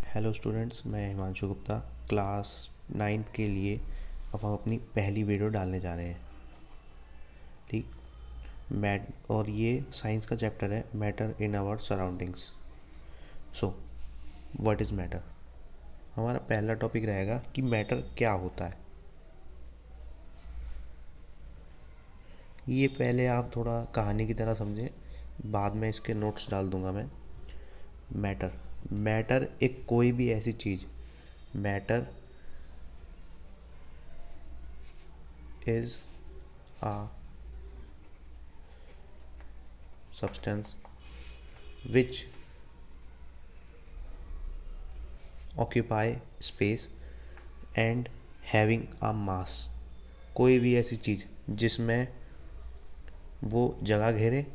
Hello students, मैं Himanshu Gupta class 9th के लिए अब हम अपनी पहली वीडियो डालने जा रहे हैं। ठीक। मैट और ये साइंस का चैप्टर है, matter in our surroundings. So what is matter. हमारा पहला टॉपिक रहेगा कि मैटर क्या होता है। ये पहले आप थोड़ा कहानी की तरह समझें, बाद में इसके नोट्स डाल दूंगा मैं। मैटर मैटर एक कोई भी ऐसी चीज़, matter is a substance which occupy space and having a mass। कोई भी ऐसी चीज़ जिसमें वो जगह घेरे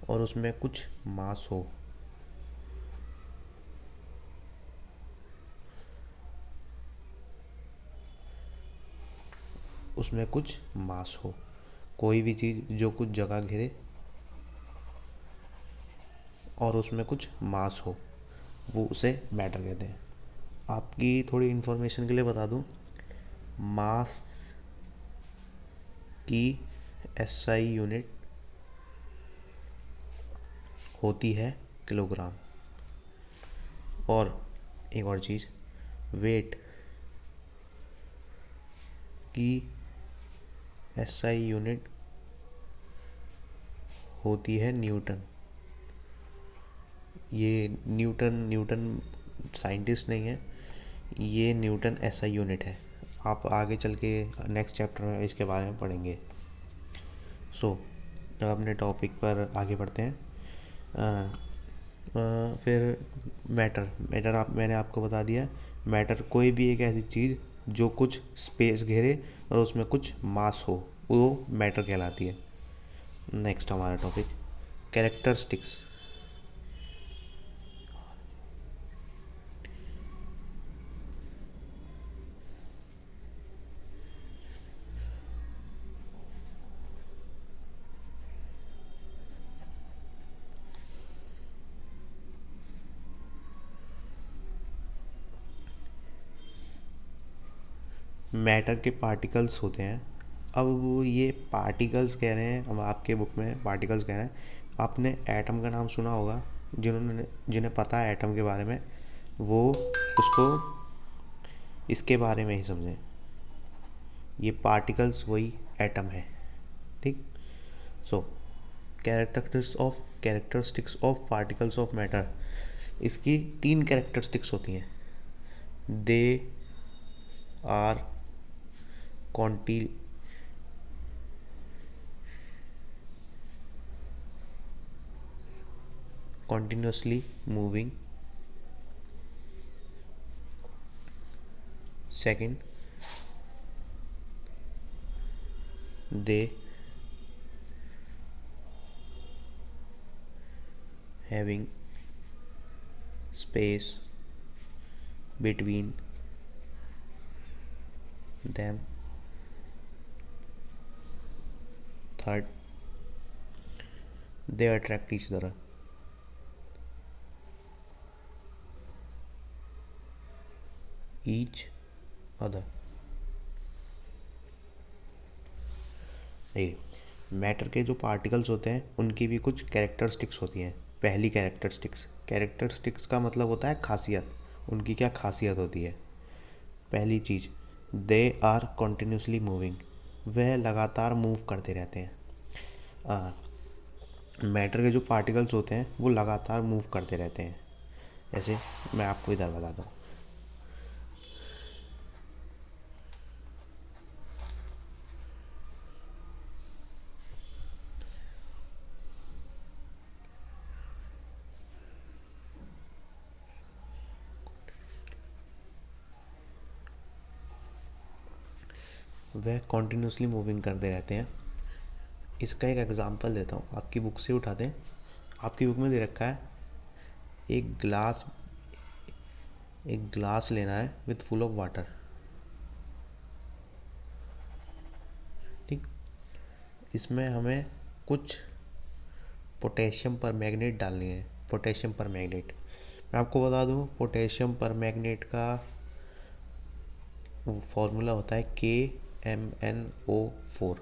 और उसमें कुछ मास हो। उसमें कुछ मास हो, कोई भी चीज़ जो कुछ जगह घेरे और उसमें कुछ मास हो, वो उसे मैटर कहते हैं। आपकी थोड़ी इन्फॉर्मेशन के लिए बता दूं, मास की एसआई यूनिट होती है किलोग्राम। और एक और चीज़, वेट की एसआई यूनिट होती है न्यूटन। ये न्यूटन साइंटिस्ट नहीं है, ये न्यूटन एसआई यूनिट है। आप आगे चल के नेक्स्ट चैप्टर में इसके बारे में पढ़ेंगे। सो अब अपने टॉपिक पर आगे बढ़ते हैं। फिर मैटर मैंने आपको बता दिया। मैटर कोई भी एक ऐसी चीज़ जो कुछ स्पेस घेरे और उसमें कुछ मास हो, वो मैटर कहलाती है। नेक्स्ट हमारा टॉपिक कैरेक्टरिस्टिक्स। मैटर के पार्टिकल्स होते हैं। अब वो ये पार्टिकल्स कह रहे हैं, हम आपके बुक में पार्टिकल्स कह रहे हैं। आपने एटम का नाम सुना होगा, जिन्हें पता है एटम के बारे में, वो उसको इसके बारे में ही समझें। ये पार्टिकल्स वही एटम है। ठीक। So characteristics of particles of matter. इसकी 3 कैरेक्टरिस्टिक्स होती हैं। They are continuously moving। Second, they having space between them। Third, they attract each other। each other। Matter के जो पार्टिकल्स होते हैं उनकी भी कुछ कैरेक्टरिस्टिक्स होती हैं। पहली कैरेक्टरिस्टिक्स का मतलब होता है खासियत। उनकी क्या खासियत होती है। पहली चीज़, दे आर कॉन्टिन्यूसली मूविंग। वह लगातार मूव करते रहते हैं। मैटर के जो पार्टिकल्स होते हैं वो लगातार मूव करते रहते हैं। जैसे मैं आपको इधर बताता हूँ। वह कॉन्टिन्यूसली मूविंग करते रहते हैं। इसका एक एग्जांपल देता हूँ, आपकी बुक से उठा दें। आपकी बुक में दे रखा है एक ग्लास लेना है विथ फुल ऑफ वाटर। ठीक। इसमें हमें कुछ पोटेशियम पर मैग्नेट डालनी है। पोटेशियम पर मैग्नेट मैं आपको बता दूं, पोटेशियम परमैंगनेट का फॉर्मूला होता है KMnO4।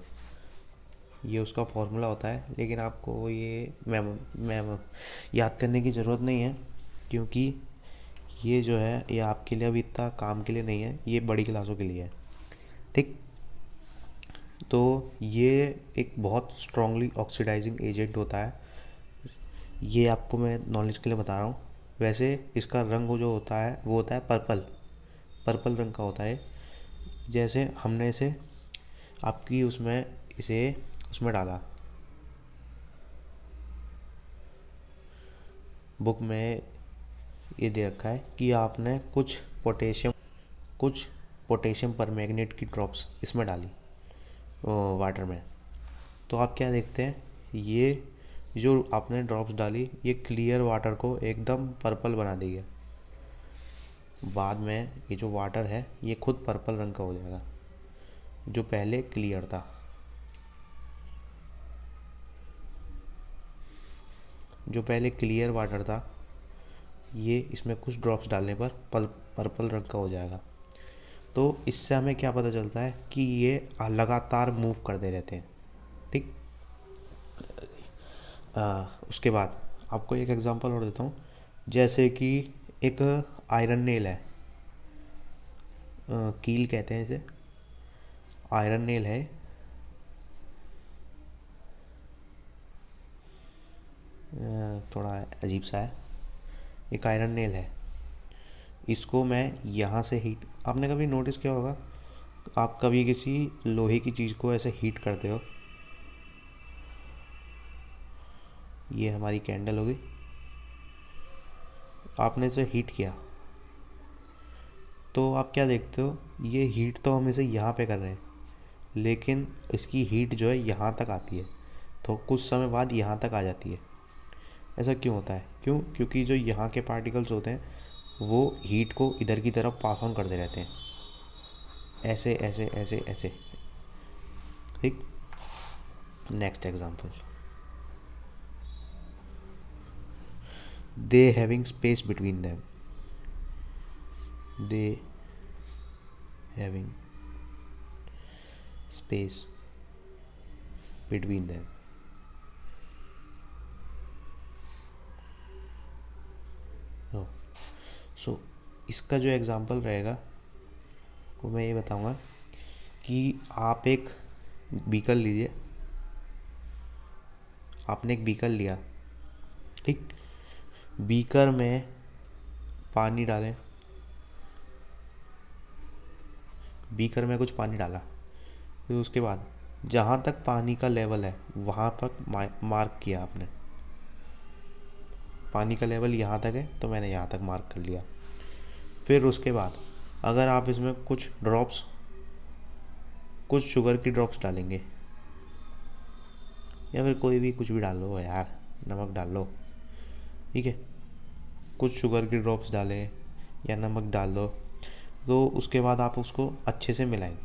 ये उसका फॉर्मूला होता है, लेकिन आपको ये मैम याद करने की ज़रूरत नहीं है, क्योंकि ये जो है ये आपके लिए अभी इतना काम के लिए नहीं है, ये बड़ी क्लासों के लिए है। ठीक। तो ये एक बहुत स्ट्रांगली ऑक्सीडाइजिंग एजेंट होता है, ये आपको मैं नॉलेज के लिए बता रहा हूँ। वैसे इसका रंग जो होता है वो होता है पर्पल, पर्पल रंग का होता है। जैसे हमने इसे आपकी उसमें इसे उसमें डाला, बुक में ये दे रखा है कि आपने कुछ पोटेशियम परमैंगनेट की ड्रॉप्स इसमें डाली वाटर में। तो आप क्या देखते हैं, ये जो आपने ड्रॉप्स डाली ये क्लियर वाटर को एकदम पर्पल बना देगी। बाद में ये जो वाटर है ये खुद पर्पल रंग का हो जाएगा, जो पहले क्लियर था। जो पहले क्लियर वाटर था ये इसमें कुछ ड्रॉप्स डालने पर पर्पल रंग का हो जाएगा। तो इससे हमें क्या पता चलता है कि ये लगातार मूव करते रहते हैं। ठीक। उसके बाद आपको एक एग्जांपल और देता हूँ। जैसे कि एक आयरन नेल है, कील कहते हैं इसे, आयरन नेल है। थोड़ा अजीब सा है, एक आयरन नेल है। इसको मैं यहाँ से हीट, आपने कभी नोटिस किया होगा, आप कभी किसी लोहे की चीज़ को ऐसे हीट करते हो, ये हमारी कैंडल होगी, आपने इसे हीट किया तो आप क्या देखते हो, ये हीट तो हम इसे यहाँ पे कर रहे हैं, लेकिन इसकी हीट जो है यहाँ तक आती है, तो कुछ समय बाद यहाँ तक आ जाती है। ऐसा क्यों होता है? क्योंकि जो यहाँ के पार्टिकल्स होते हैं वो हीट को इधर की तरफ पास ऑन करते रहते हैं, ऐसे ऐसे ऐसे ऐसे। ठीक। Next example, they having space between them, they having space between them। सो इसका जो एग्जांपल रहेगा वो मैं ये बताऊंगा कि आप एक बीकर लीजिए, आपने एक बीकर लिया। ठीक। बीकर में पानी डालें, बीकर में कुछ पानी डाला, फिर उसके बाद जहाँ तक पानी का लेवल है वहाँ तक मार्क किया आपने, पानी का लेवल यहाँ तक है तो मैंने यहाँ तक मार्क कर लिया। फिर उसके बाद अगर आप इसमें कुछ शुगर की ड्रॉप्स डालेंगे, या फिर कोई भी कुछ भी डाल लो यार, नमक डाल लो, ठीक है, कुछ शुगर की ड्रॉप्स डालें या नमक डाल दो, तो उसके बाद आप उसको अच्छे से मिलाएं।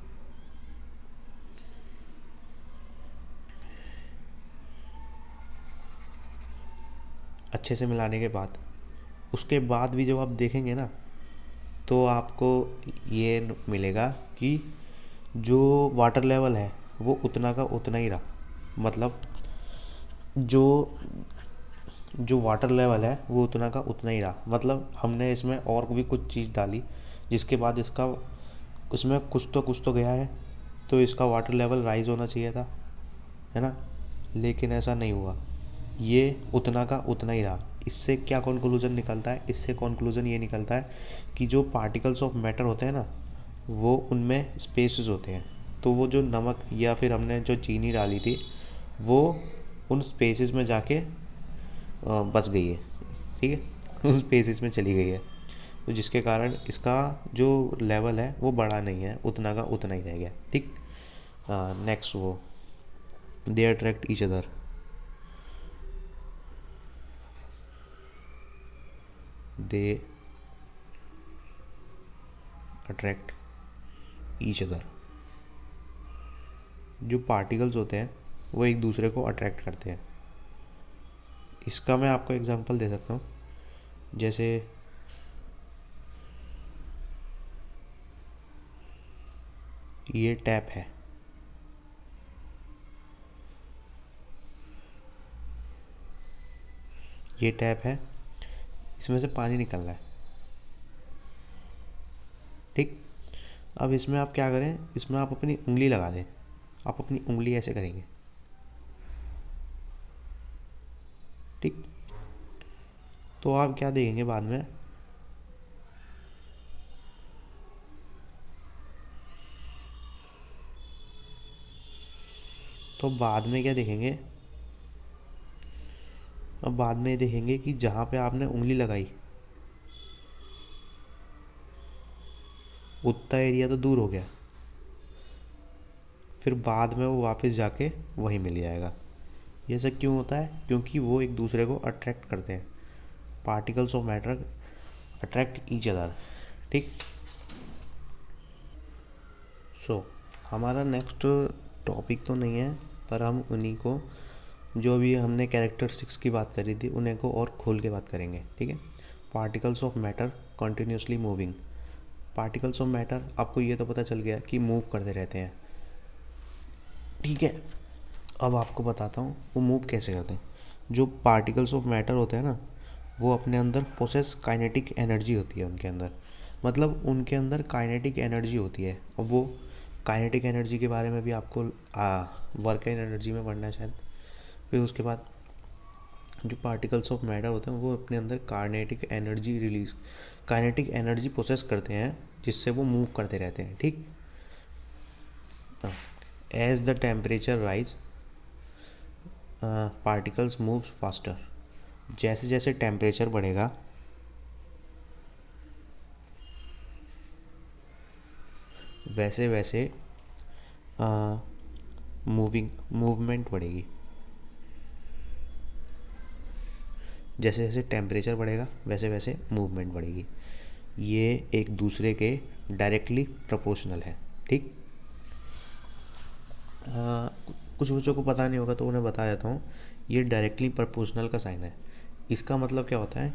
अच्छे से मिलाने के बाद उसके बाद भी जब आप देखेंगे ना, तो आपको ये मिलेगा कि जो वाटर लेवल है वो उतना का उतना ही रहा। मतलब जो जो वाटर लेवल है वो उतना का उतना ही रहा। मतलब हमने इसमें और भी कुछ चीज़ डाली जिसके बाद इसमें कुछ तो गया है, तो इसका वाटर लेवल राइज होना चाहिए था, है ना, लेकिन ऐसा नहीं हुआ, ये उतना का उतना ही रहा। इससे क्या कंक्लूजन निकलता है? इससे कंक्लूजन ये निकलता है कि जो पार्टिकल्स ऑफ मैटर होते हैं ना, वो उनमें स्पेसेस होते हैं, तो वो जो नमक या फिर हमने जो चीनी डाली थी वो उन स्पेसेस में जाके बस गई है। ठीक है, उन स्पेसेस में चली गई है, तो जिसके कारण इसका जो लेवल है वो बढ़ा नहीं है, उतना का उतना ही रह गया। ठीक। नेक्स्ट वो they attract each other, they attract each other. जो पार्टिकल्स होते हैं वो एक दूसरे को अट्रैक्ट करते हैं। इसका मैं आपको एग्जांपल दे सकता हूँ। जैसे ये टैप है, ये टैप है, इसमें से पानी निकल रहा है, ठीक। अब इसमें आप क्या करें, इसमें आप अपनी उंगली लगा दें, आप अपनी उंगली ऐसे करेंगे, ठीक। तो आप क्या देखेंगे बाद में, तो बाद में क्या देखेंगे, अब बाद में देखेंगे कि जहाँ पे आपने उंगली लगाई उतना एरिया तो दूर हो गया, फिर बाद में वो वापस जाके वहीं मिल जाएगा। ये सब क्यों होता है, क्योंकि वो एक दूसरे को अट्रैक्ट करते हैं, particles of matter attract each other, ठीक। सो हमारा नेक्स्ट टॉपिक तो नहीं है, पर हम उन्हीं को, जो भी हमने कैरेक्टरिस्टिक्स की बात करी थी उन्हें को और खोल के बात करेंगे, ठीक है। Particles of matter continuously moving. Particles of matter, आपको ये तो पता चल गया कि मूव करते रहते हैं, ठीक है। अब आपको बताता हूँ वो मूव कैसे करते हैं। जो पार्टिकल्स ऑफ मैटर होते हैं ना, वो अपने अंदर पोसेस काइनेटिक एनर्जी होती है उनके अंदर, मतलब उनके अंदर काइनेटिक एनर्जी होती है। और वो काइनेटिक एनर्जी के बारे में भी आपको वर्क एनर्जी में पढ़ना है शायद। फिर उसके बाद जो पार्टिकल्स ऑफ मैटर होते हैं वो अपने अंदर काइनेटिक एनर्जी प्रोसेस करते हैं, जिससे वो मूव करते रहते हैं, ठीक। As the temperature rise particles moves faster. जैसे जैसे टेम्परेचर बढ़ेगा वैसे वैसे मूवमेंट बढ़ेगी। जैसे जैसे टेम्परेचर बढ़ेगा वैसे वैसे मूवमेंट बढ़ेगी। ये एक दूसरे के डायरेक्टली प्रोपोर्शनल है, ठीक। कुछ बच्चों को पता नहीं होगा तो उन्हें बता देता हूँ। ये डायरेक्टली प्रोपोर्शनल का साइन है। इसका मतलब क्या होता है,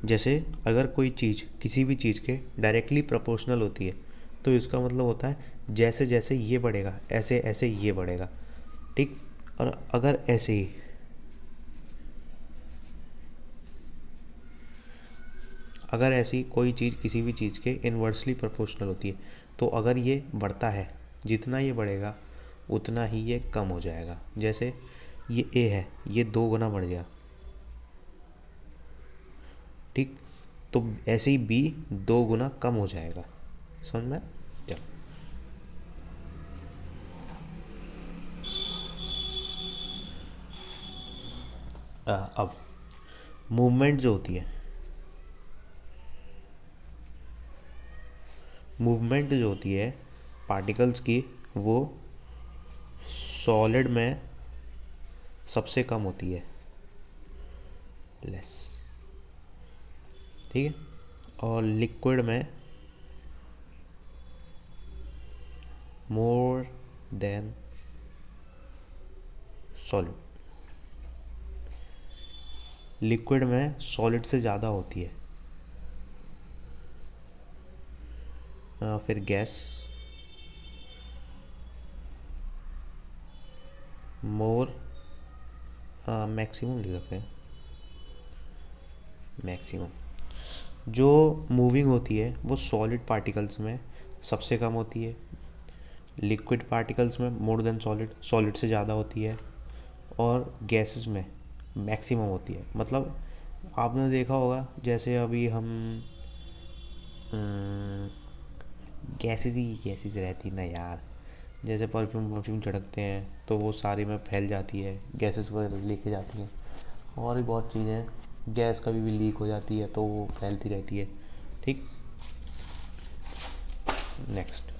जैसे अगर कोई चीज़ किसी भी चीज़ के डायरेक्टली प्रोपोर्शनल होती है तो इसका मतलब होता है जैसे जैसे ये बढ़ेगा ऐसे ऐसे ये बढ़ेगा, ठीक। और अगर ऐसे ही अगर ऐसी कोई चीज़ किसी भी चीज़ के इन्वर्सली प्रोपोर्शनल होती है तो अगर ये बढ़ता है, जितना ये बढ़ेगा उतना ही ये कम हो जाएगा। जैसे ये ए है, ये 2 गुना बढ़ गया, ठीक। तो ऐसे ही बी 2 गुना कम हो जाएगा। समझ में? चलो अब मूवमेंट जो होती है, मूवमेंट जो होती है पार्टिकल्स की, वो सॉलिड में सबसे कम होती है, लेस, ठीक है। और लिक्विड में मोर देन सॉलिड। लिक्विड में सॉलिड से ज़्यादा होती है। फिर गैस मोर, मैक्सिमम लिख सकते हैं, मैक्सिमम जो मूविंग होती है वो सॉलिड पार्टिकल्स में सबसे कम होती है, लिक्विड पार्टिकल्स में मोर देन सॉलिड, सॉलिड से ज़्यादा होती है, और गैसेस में मैक्सिमम होती है। मतलब आपने देखा होगा जैसे अभी हम गैसेस ही गैसेस रहती ना यार, जैसे परफ्यूम परफ्यूम छिड़कते हैं तो वो सारी में फैल जाती है, गैसेस वगैरह लेके जाती हैं। और भी बहुत चीज़ें हैं, गैस कभी भी लीक हो जाती है तो वो फैलती रहती है, ठीक। नेक्स्ट